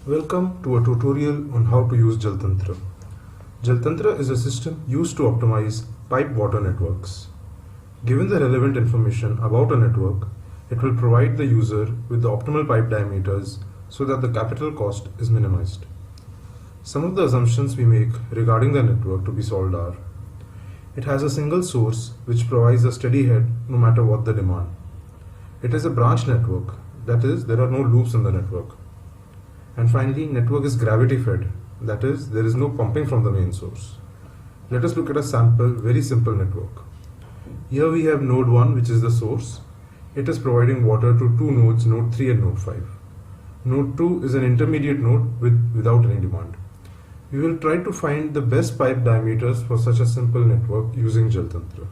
Welcome to a tutorial on how to use Jaltantra. Jaltantra is a system used to optimize pipe water networks. Given the relevant information about a network, it will provide the user with the optimal pipe diameters so that the capital cost is minimized. Some of the assumptions we make regarding the network to be solved are: it has a single source which provides a steady head no matter what the demand. It is a branch network, that is, there are no loops in the network. And finally, network is gravity fed, that is, there is no pumping from the main source. Let us look at a sample, very simple network. Here we have node 1, which is the source. It is providing water to two nodes, node 3 and node 5. Node 2 is an intermediate node without any demand. We will try to find the best pipe diameters for such a simple network using Jaltantra.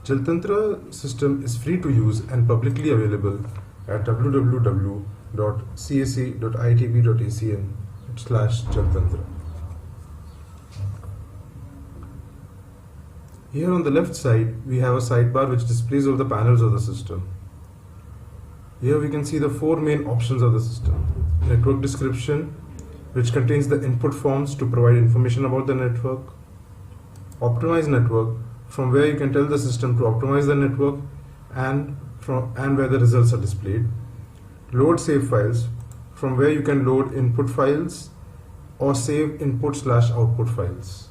Jaltantra system is free to use and publicly available at www.cac.iitb.acn/Jaltantra. Here on the left side, we have a sidebar which displays all the panels of the system. Here we can see the four main options of the system. Network description, which contains the input forms to provide information about the network. Optimize network, from where you can tell the system to optimize the network and where the results are displayed. Load save files, from where you can load input files or save input/output files.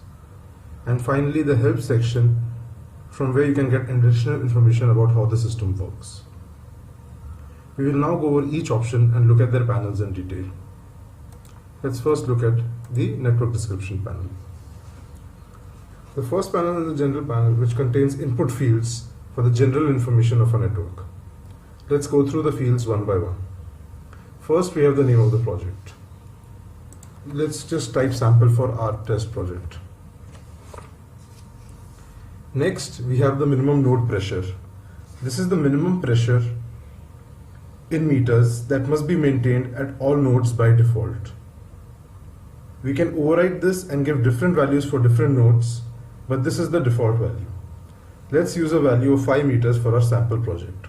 And finally, the help section, from where you can get additional information about how the system works. We will now go over each option and look at their panels in detail. Let's first look at the network description panel. The first panel is the general panel, which contains input fields for the general information of a network. Let's go through the fields one by one. First, we have the name of the project. Let's just type sample for our test project. Next, we have the minimum node pressure. This is the minimum pressure in meters that must be maintained at all nodes by default. We can override this and give different values for different nodes, but this is the default value. Let's use a value of 5 meters for our sample project.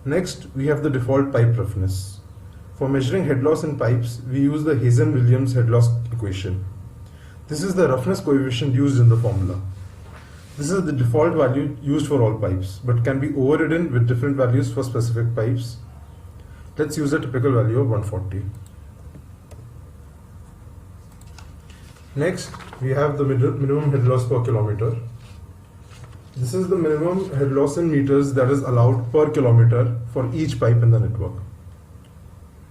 Next, we have the default pipe roughness. For measuring head loss in pipes, we use the Hazen-Williams head loss equation. This is the roughness coefficient used in the formula. This is the default value used for all pipes, but can be overridden with different values for specific pipes. Let's use a typical value of 140. Next, we have the minimum head loss per kilometer. This is the minimum head loss in meters that is allowed per kilometer for each pipe in the network.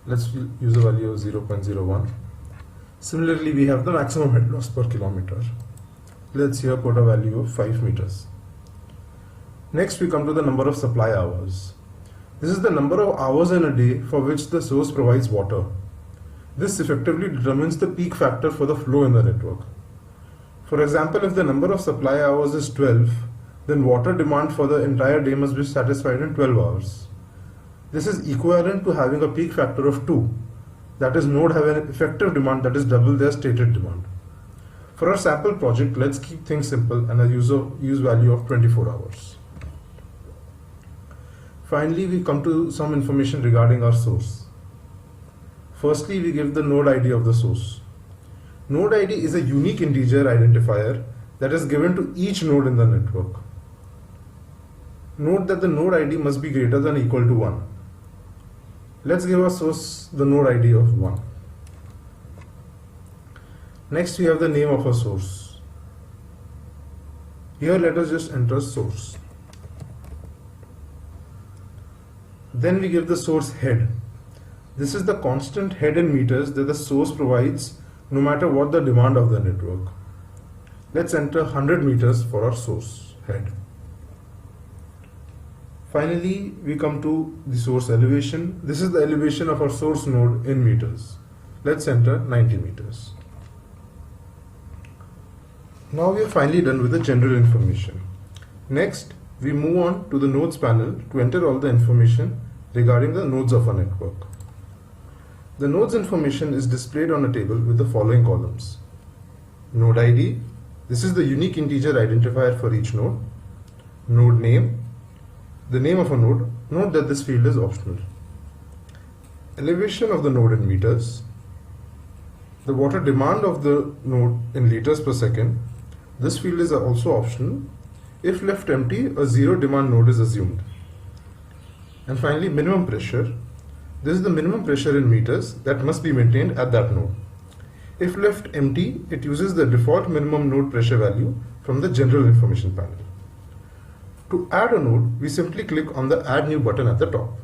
Let's use a value of 0.01. Similarly, we have the maximum head loss per kilometer. Let's here put a value of 5 meters. Next, we come to the number of supply hours. This is the number of hours in a day for which the source provides water. This effectively determines the peak factor for the flow in the network. For example, if the number of supply hours is 12, then water demand for the entire day must be satisfied in 12 hours. This is equivalent to having a peak factor of 2. That is, node have an effective demand that is double their stated demand. For our sample project, let's keep things simple and use value of 24 hours. Finally, we come to some information regarding our source. Firstly, we give the node ID of the source. Node ID is a unique integer identifier that is given to each node in the network. Note that the node ID must be greater than or equal to 1. Let's give our source the node ID of 1. Next, we have the name of our source. Here, let us just enter source. Then we give the source head. This is the constant head in meters that the source provides no matter what the demand of the network. Let's enter 100 meters for our source head. Finally, we come to the source elevation. This is the elevation of our source node in meters. Let's enter 90 meters. Now we are finally done with the general information. Next, we move on to the nodes panel to enter all the information regarding the nodes of our network. The nodes information is displayed on a table with the following columns. Node ID. This is the unique integer identifier for each node. Node name. The name of a node. Note that this field is optional. elevation of the node in meters, the water demand of the node in liters per second. This field is also optional. If left empty, a zero demand node is assumed. And finally, minimum pressure. This is the minimum pressure in meters that must be maintained at that node. If left empty, it uses the default minimum node pressure value from the general information panel. To add a node, we simply click on the Add New button at the top.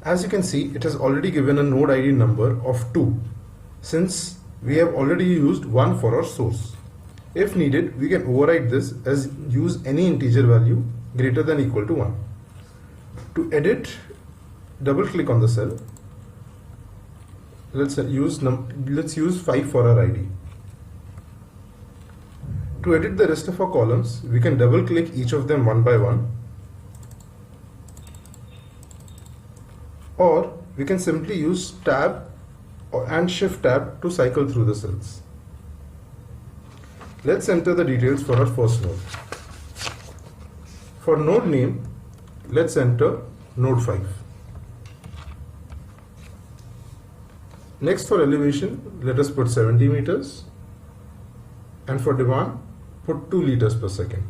As you can see, it has already given a node ID number of 2, since we have already used 1 for our source. If needed, we can override this as use any integer value greater than or equal to 1. To edit, double click on the cell. Let's use 5 for our ID. To edit the rest of our columns, we can double click each of them one by one, or we can simply use tab and shift tab to cycle through the cells. Let's enter the details for our first node. For node name, let's enter node 5. Next, for elevation, let us put 70 meters, and for demand, put 2 liters per second.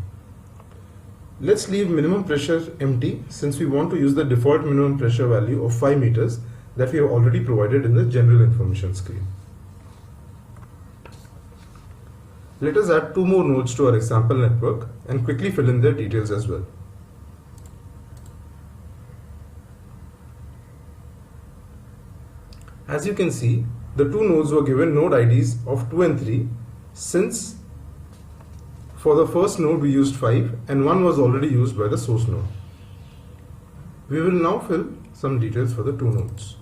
Let's leave minimum pressure empty, since we want to use the default minimum pressure value of 5 meters that we have already provided in the general information screen. Let us add 2 more nodes to our example network and quickly fill in their details as well. As you can see, the 2 nodes were given node IDs of 2 and 3, since for the first node we used 5 and 1 was already used by the source node. We will now fill some details for the 2 nodes.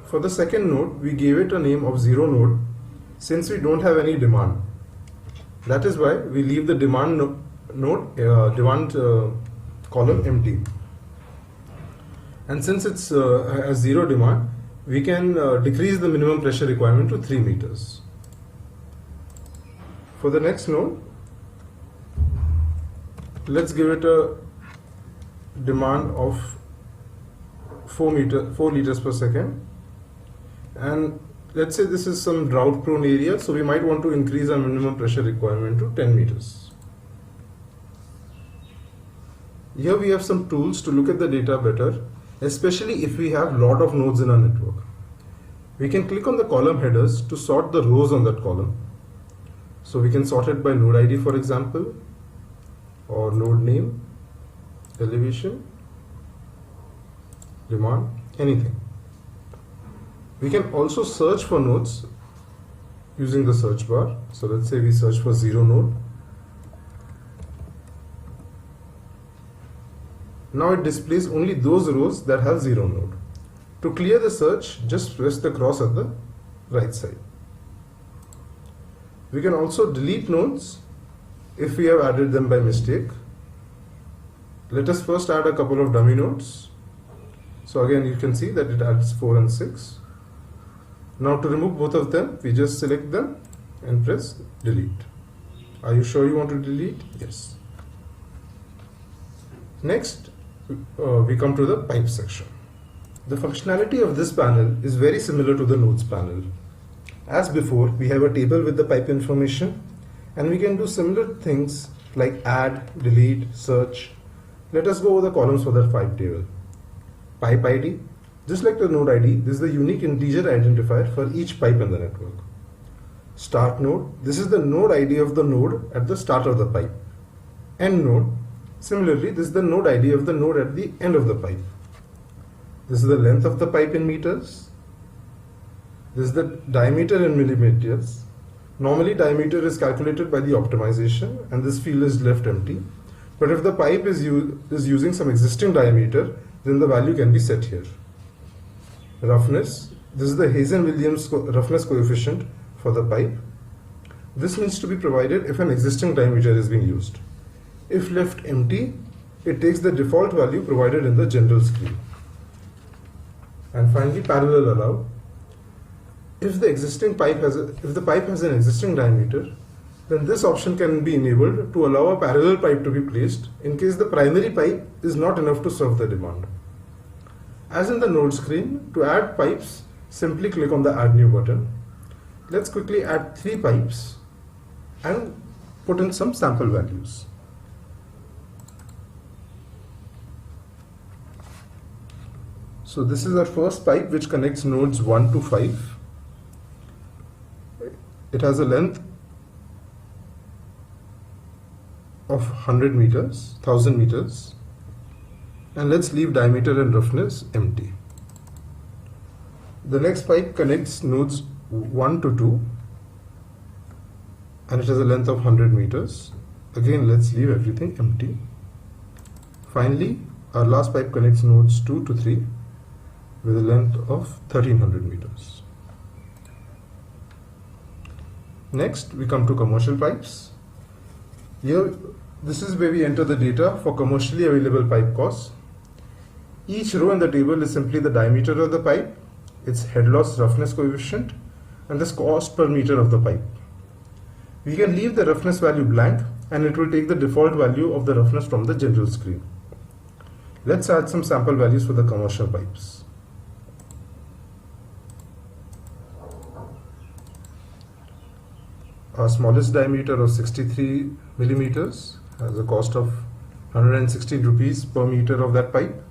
For the second node, we gave it a name of 0 node, since we don't have any demand. That is why we leave the demand column empty. And since it's has 0 demand, we can decrease the minimum pressure requirement to 3 meters. For the next node, let's give it a demand of 4 liters per second. And let's say this is some drought prone area, so we might want to increase our minimum pressure requirement to 10 meters. Here we have some tools to look at the data better, especially if we have lot of nodes in our network. We can click on the column headers to sort the rows on that column. So we can sort it by node ID, for example, or node name, elevation, demand, anything. We can also search for nodes using the search bar. So let's say we search for 0 node. Now it displays only those rows that have 0 node. To clear the search, just press the cross at the right side. We can also delete nodes if we have added them by mistake. Let us first add a couple of dummy nodes. So again, you can see that it adds 4 and 6. Now to remove both of them, we just select them and press delete. Are you sure you want to delete? Yes. Next, we come to the pipe section. The functionality of this panel is very similar to the nodes panel. As before, we have a table with the pipe information, and we can do similar things like add, delete, search. Let us go over the columns for that pipe table. Pipe ID. Just like the node ID, this is the unique integer identifier for each pipe in the network. Start node. This is the node ID of the node at the start of the pipe. End node. Similarly, this is the node ID of the node at the end of the pipe. This is the length of the pipe in meters. This is the diameter in millimeters. Normally, diameter is calculated by the optimization, and this field is left empty. But if the pipe is using some existing diameter, then the value can be set here. Roughness. This is the Hazen-Williams roughness coefficient for the pipe. This needs to be provided if an existing diameter is being used. If left empty, it takes the default value provided in the general screen. And finally, parallel allow. If the pipe has an existing diameter, then this option can be enabled to allow a parallel pipe to be placed in case the primary pipe is not enough to serve the demand. As in the node screen, to add pipes, simply click on the Add New button. Let's quickly add 3 pipes and put in some sample values. So this is our first pipe which connects nodes 1 to 5. It has a length of 100 meters, 1000 meters, and let's leave diameter and roughness empty. The next pipe connects nodes 1 to 2 and it has a length of 100 meters. Again, let's leave everything empty. Finally, our last pipe connects nodes 2 to 3 with a length of 1300 meters. Next, we come to commercial pipes. Here, this is where we enter the data for commercially available pipe costs. Each row in the table is simply the diameter of the pipe, its head loss roughness coefficient, and the cost per meter of the pipe. We can leave the roughness value blank and it will take the default value of the roughness from the general screen. Let's add some sample values for the commercial pipes. Our smallest diameter of 63 millimeters has a cost of 116 rupees per meter of that pipe.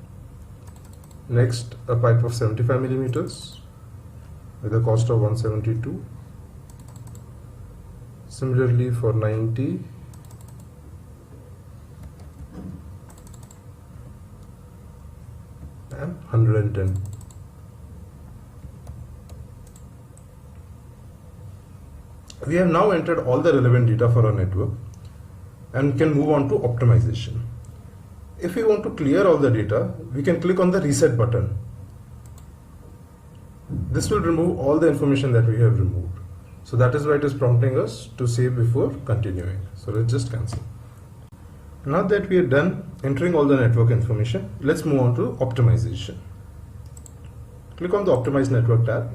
Next, a pipe of 75 millimeters with a cost of 172. Similarly for 90, and 110. We have now entered all the relevant data for our network and can move on to optimization. If we want to clear all the data, we can click on the reset button. This will remove all the information that we have removed. So that is why it is prompting us to save before continuing. So let's just cancel. Now that we are done entering all the network information, let's move on to optimization. Click on the Optimize Network tab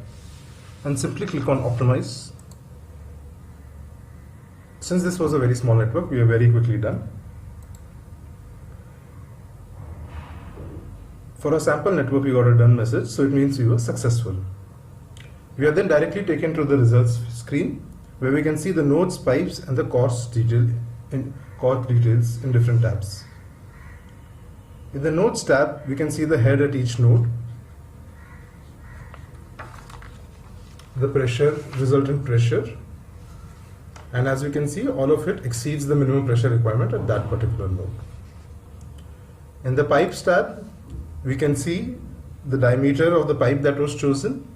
and simply click on Optimize. Since this was a very small network, we are very quickly done. For a sample network, we got a done message, so it means we were successful. We are then directly taken to the results screen where we can see the nodes, pipes, and the cost details in different tabs. In the nodes tab, we can see the head at each node, the pressure, resultant pressure, and as we can see, all of it exceeds the minimum pressure requirement at that particular node. In the pipes tab, we can see the diameter of the pipe that was chosen.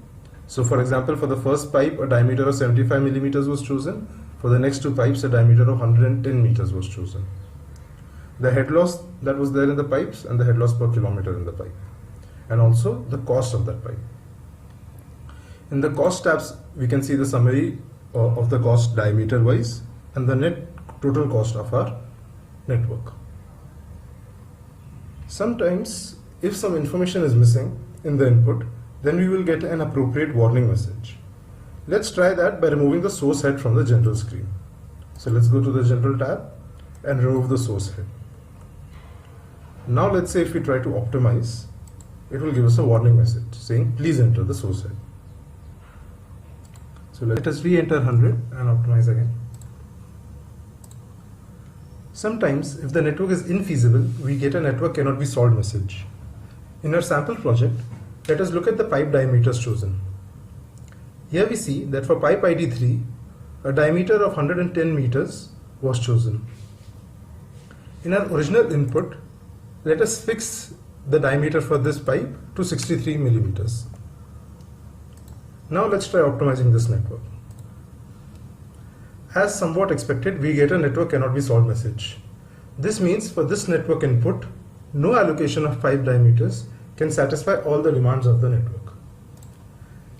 So for example, for the first pipe, a diameter of 75 millimeters was chosen. For the next 2 pipes, a diameter of 110 meters was chosen. The head loss that was there in the pipes and the head loss per kilometer in the pipe. And also the cost of that pipe. In the cost tabs, we can see the summary of the cost diameter wise and the net total cost of our network. Sometimes if some information is missing in the input, then we will get an appropriate warning message. Let's try that by removing the source head from the general screen. So let's go to the general tab and remove the source head. Now let's say if we try to optimize, it will give us a warning message saying please enter the source head. So let us re-enter 100 and optimize again. Sometimes if the network is infeasible, we get a network cannot be solved message. In our sample project, let us look at the pipe diameters chosen. Here we see that for pipe ID 3, a diameter of 110 meters was chosen. In our original input, let us fix the diameter for this pipe to 63 millimeters. Now let's try optimizing this network. As somewhat expected, we get a network cannot be solved message. This means for this network input, no allocation of pipe diameters can satisfy all the demands of the network.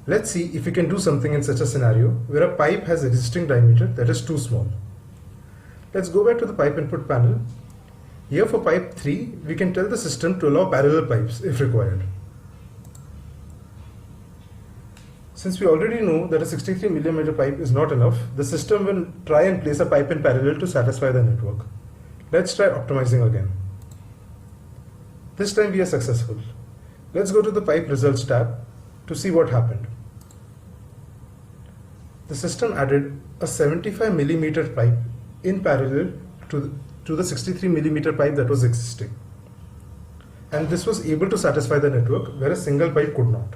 Let's see if we can do something in such a scenario where a pipe has existing diameter that is too small. Let's go back to the pipe input panel. Here for pipe 3, we can tell the system to allow parallel pipes if required. Since we already know that a 63 millimeter pipe is not enough, the system will try and place a pipe in parallel to satisfy the network. Let's try optimizing again. This time we are successful. Let's go to the pipe results tab to see what happened. The system added a 75 millimeter pipe in parallel to the 63 millimeter pipe that was existing. And this was able to satisfy the network where a single pipe could not.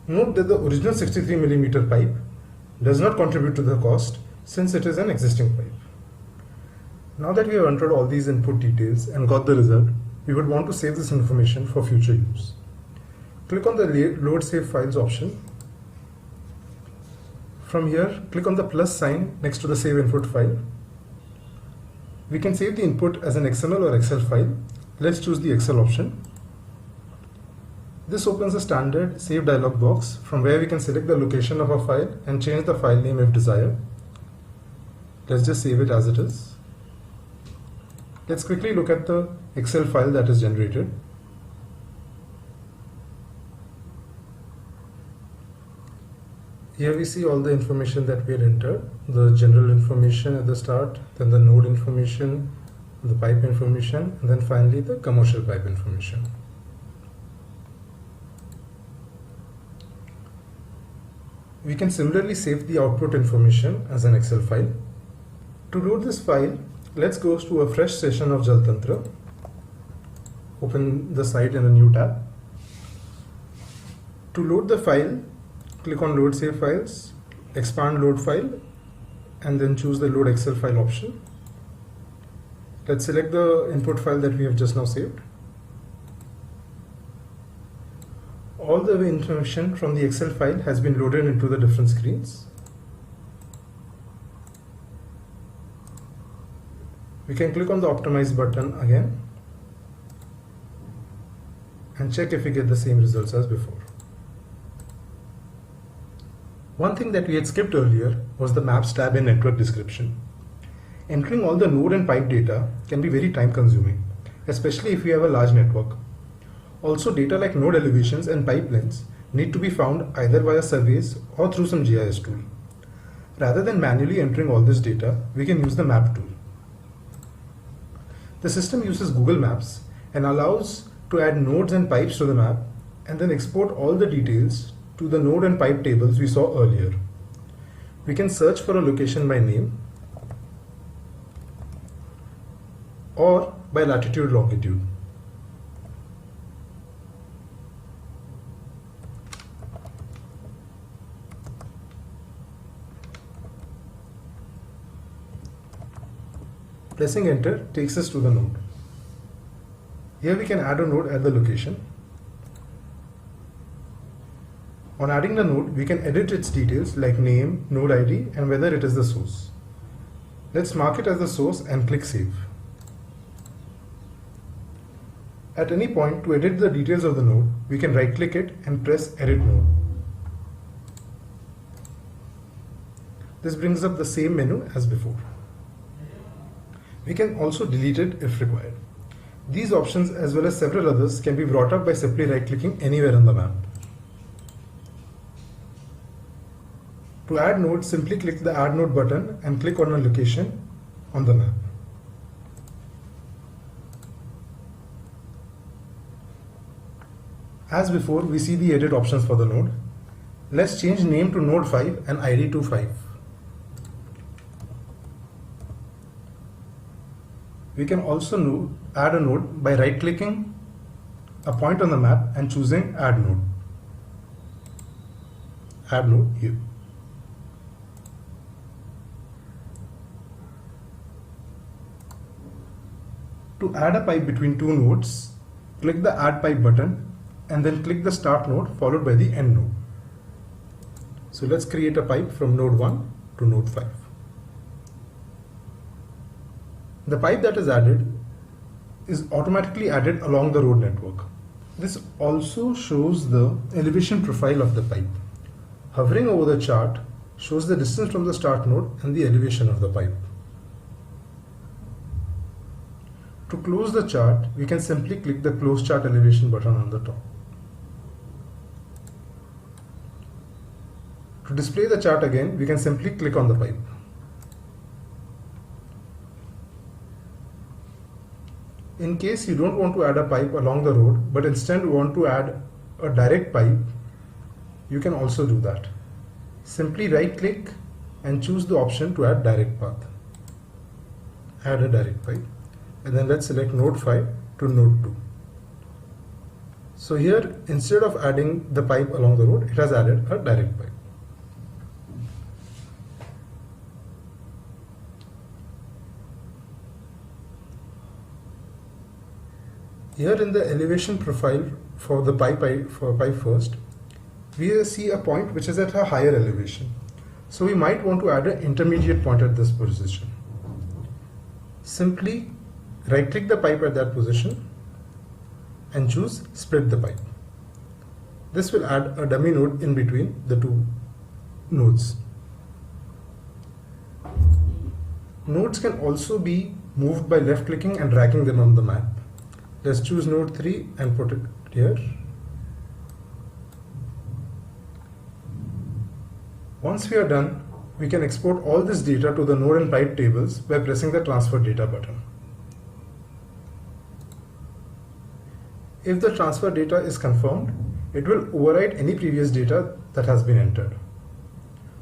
Note that the original 63 millimeter pipe does not contribute to the cost since it is an existing pipe. Now that we have entered all these input details and got the result, we would want to save this information for future use. Click on the Load Save Files option. From here, click on the plus sign next to the Save Input file. We can save the input as an XML or Excel file. Let's choose the Excel option. This opens a standard Save dialog box from where we can select the location of our file and change the file name if desired. Let's just save it as it is. Let's quickly look at the Excel file that is generated. Here we see all the information that we had entered, the general information at the start, then the node information, the pipe information, and then finally the commercial pipe information. We can similarly save the output information as an Excel file. To load this file, let's go to a fresh session of Jaltantra. Open the site in a new tab. To load the file, click on Load Save Files, expand Load File, and then choose the Load Excel File option. Let's select the input file that we have just now saved. All the information from the Excel file has been loaded into the different screens. We can click on the Optimize button again and check if we get the same results as before. One thing that we had skipped earlier was the Maps tab in Network Description. Entering all the node and pipe data can be very time consuming, especially if you have a large network. Also, data like node elevations and pipe lengths need to be found either via surveys or through some GIS tool. Rather than manually entering all this data, we can use the Map tool. The system uses Google Maps and allows to add nodes and pipes to the map and then export all the details to the node and pipe tables we saw earlier. We can search for a location by name or by latitude longitude. Pressing enter takes us to the node. Here we can add a node at the location. On adding the node, we can edit its details like name, node ID, and whether it is the source. Let's mark it as the source and click Save. At any point, to edit the details of the node, we can right-click it and press Edit Node. This brings up the same menu as before. We can also delete it if required. These options, as well as several others, can be brought up by simply right-clicking anywhere on the map. To add nodes, simply click the Add Node button and click on a location on the map. As before, we see the edit options for the node. Let's change name to Node 5 and ID to 5. We can also add a node by right-clicking a point on the map and choosing Add Node. Add node here. To add a pipe between two nodes, click the Add Pipe button and then click the Start node followed by the End node. So let's create a pipe from node 1 to node 5. The pipe that is added is automatically added along the road network. This also shows the elevation profile of the pipe. Hovering over the chart shows the distance from the start node and the elevation of the pipe. To close the chart, we can simply click the Close Chart Elevation button on the top. To display the chart again, we can simply click on the pipe. In case you don't want to add a pipe along the road, but instead want to add a direct pipe, you can also do that. Simply right click and choose the option to add direct path. Add a direct pipe, and then let's select node 5 to node 2. So here, instead of adding the pipe along the road, it has added a direct pipe. Here in the elevation profile for the pipe first, we see a point which is at a higher elevation. So we might want to add an intermediate point at this position. Simply right click the pipe at that position and choose split the pipe. This will add a dummy node in between the two nodes. Nodes can also be moved by left clicking and dragging them on the map. Let's choose node 3 and put it here. Once we are done, we can export all this data to the node and pipe tables by pressing the transfer data button. If the transfer data is confirmed, it will overwrite any previous data that has been entered.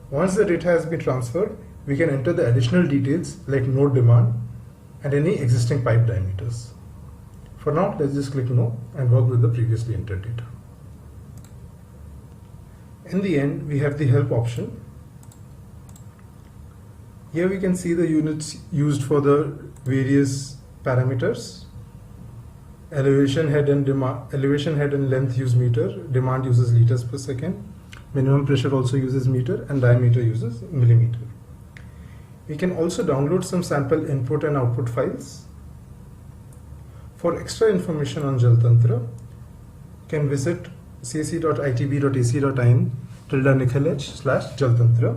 Once the data has been transferred, we can enter the additional details like node demand and any existing pipe diameters. For now, let's just click no and work with the previously entered data. In the end, we have the help option. Here we can see the units used for the various parameters. Elevation head and length use meter, demand uses liters per second, minimum pressure also uses meter, and diameter uses millimeter. We can also download some sample input and output files. For extra information on Jaltantra, you can visit cac.itb.ac.in/Nikhil/Jaltantra.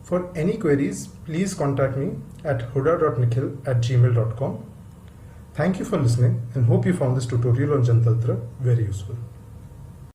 For any queries, please contact me at huda.nikhil@gmail.com. Thank you for listening and hope you found this tutorial on Jaltantra very useful.